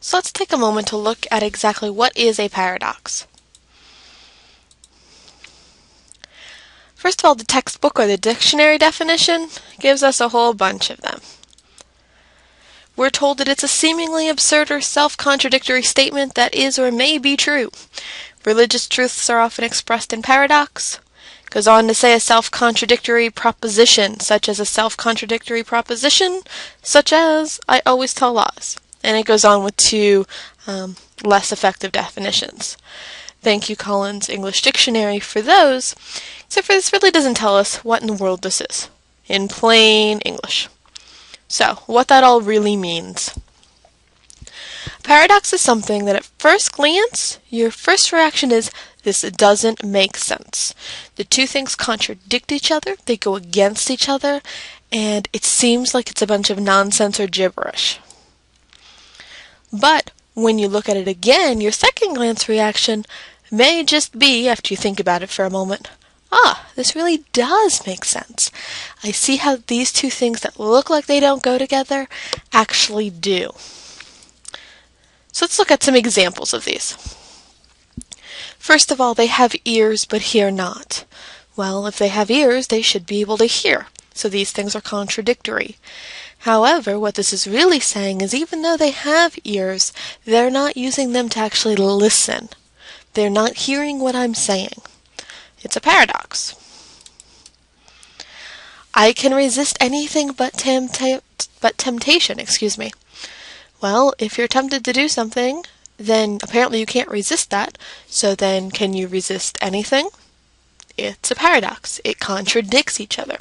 So let's take a moment to look at exactly what is a paradox. First of all, the textbook or the dictionary definition gives us a whole bunch of them. We're told that it's a seemingly absurd or self-contradictory statement that is or may be true. Religious truths are often expressed in paradox. Goes on to say a self-contradictory proposition, such as I always tell lies. And it goes on with two less effective definitions. Thank you, Collins English Dictionary, for those, except for this really doesn't tell us what in the world this is, in plain English. So, what that all really means. Paradox is something that at first glance, your first reaction is, this doesn't make sense. The two things contradict each other, they go against each other, and it seems like it's a bunch of nonsense or gibberish. But when you look at it again, your second glance reaction may just be, after you think about it for a moment, this really does make sense. I see how these two things that look like they don't go together actually do. So let's look at some examples of these. First of all, they have ears but hear not. Well, if they have ears, they should be able to hear. So these things are contradictory. However, what this is really saying is even though they have ears, they're not using them to actually listen. They're not hearing what I'm saying. It's a paradox. I can resist anything but temptation. Well, if you're tempted to do something, then apparently you can't resist that. So then can you resist anything? It's a paradox. It contradicts each other.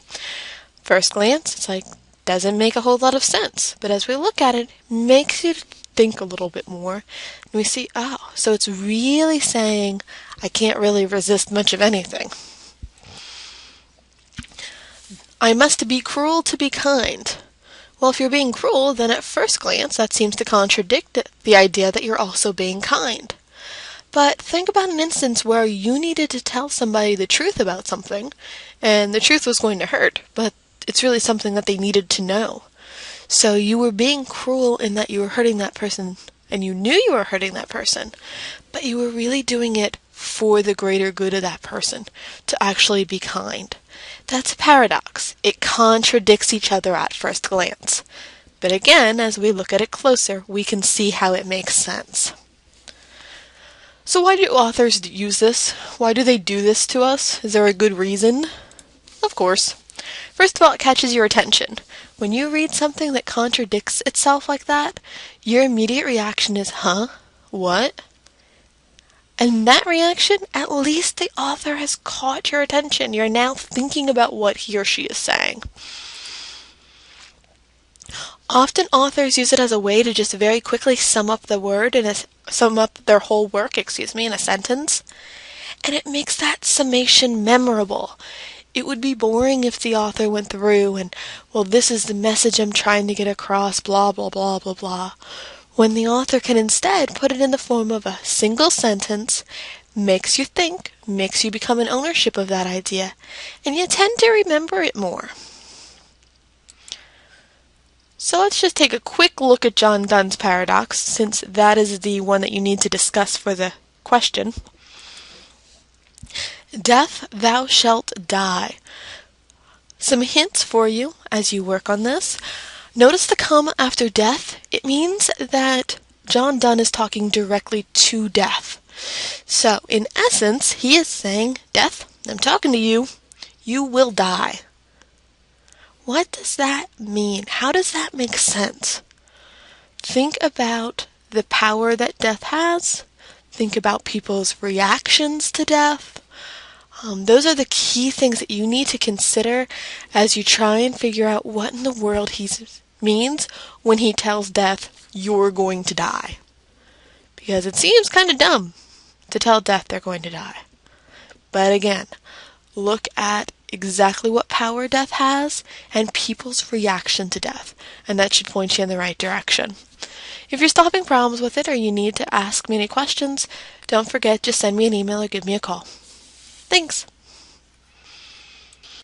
First glance, it's like, doesn't make a whole lot of sense. But as we look at it, it makes you think a little bit more. And we see, so it's really saying, I can't really resist much of anything. I must be cruel to be kind. Well, if you're being cruel, then at first glance, that seems to contradict the idea that you're also being kind. But think about an instance where you needed to tell somebody the truth about something, and the truth was going to hurt, but it's really something that they needed to know. So you were being cruel in that you were hurting that person, and you knew you were hurting that person, but you were really doing it for the greater good of that person, to actually be kind. That's a paradox. It contradicts each other at first glance. But again, as we look at it closer, we can see how it makes sense. So why do authors use this? Why do they do this to us? Is there a good reason? Of course. First of all, it catches your attention. When you read something that contradicts itself like that, your immediate reaction is, what? And that reaction, at least the author has caught your attention. You're now thinking about what he or she is saying. Often authors use it as a way to just very quickly sum up their whole work, in a sentence. And it makes that summation memorable. It would be boring if the author went through and, this is the message I'm trying to get across, blah, blah, blah, blah, blah. When the author can instead put it in the form of a single sentence, makes you think, makes you become an ownership of that idea, and you tend to remember it more. So let's just take a quick look at John Donne's paradox, since that is the one that you need to discuss for the question. Death, thou shalt die. Some hints for you as you work on this. Notice the comma after death. It means that John Donne is talking directly to death. So, in essence, he is saying, Death, I'm talking to you. You will die. What does that mean? How does that make sense? Think about the power that death has. Think about people's reactions to death. Those are the key things that you need to consider as you try and figure out what in the world he means when he tells death, you're going to die. Because it seems kind of dumb to tell death they're going to die. But again, look at exactly what power death has and people's reaction to death, and that should point you in the right direction. If you're still having problems with it or you need to ask me any questions, don't forget, just send me an email or give me a call. Thanks!